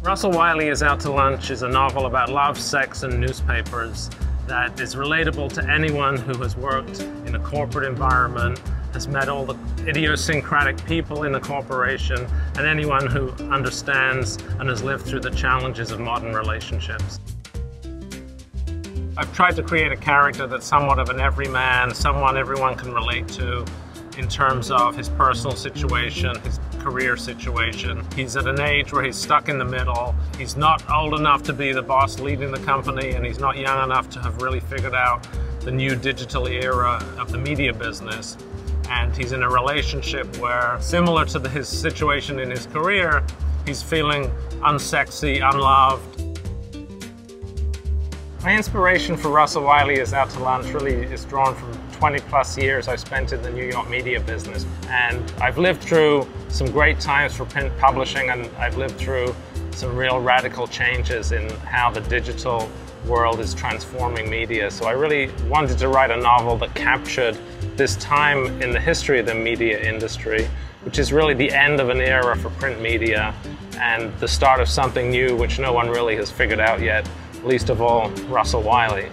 Russell Wiley Is Out to Lunch is a novel about love, sex, and newspapers that is relatable to anyone who has worked in a corporate environment, has met all the idiosyncratic people in a corporation, and anyone who understands and has lived through the challenges of modern relationships. I've tried to create a character that's somewhat of an everyman, someone everyone can relate to in terms of his personal situation, his career situation. He's at an age where he's stuck in the middle. He's not old enough to be the boss leading the company, and he's not young enough to have really figured out the new digital era of the media business. And he's in a relationship where, similar to his situation in his career, he's feeling unsexy, unloved. My inspiration for Russell Wiley Is Out to Lunch really is drawn from 20+ years I've spent in the New York media business. And I've lived through some great times for print publishing, and I've lived through some real radical changes in how the digital world is transforming media. So I really wanted to write a novel that captured this time in the history of the media industry, which is really the end of an era for print media and the start of something new which no one really has figured out yet, least of all Russell Wiley.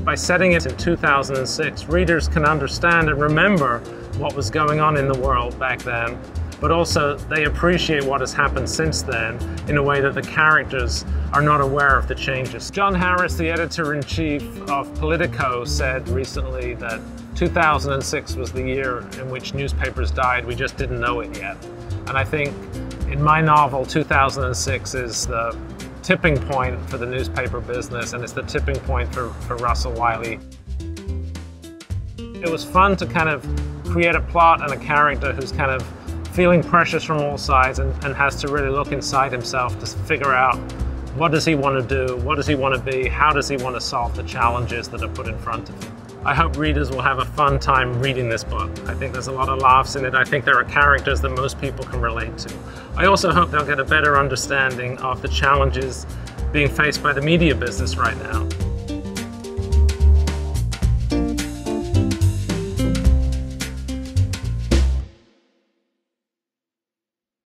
By setting it in 2006, readers can understand and remember what was going on in the world back then, but also they appreciate what has happened since then in a way that the characters are not aware of the changes. John Harris, the editor-in-chief of Politico, said recently that 2006 was the year in which newspapers died. We just didn't know it yet. And I think in my novel, 2006 is the tipping point for the newspaper business, and it's the tipping point for Russell Wiley. It was fun to kind of create a plot and a character who's kind of feeling pressures from all sides and has to really look inside himself to figure out what does he want to do, what does he want to be, how does he want to solve the challenges that are put in front of him. I hope readers will have a fun time reading this book. I think there's a lot of laughs in it. I think there are characters that most people can relate to. I also hope they'll get a better understanding of the challenges being faced by the media business right now.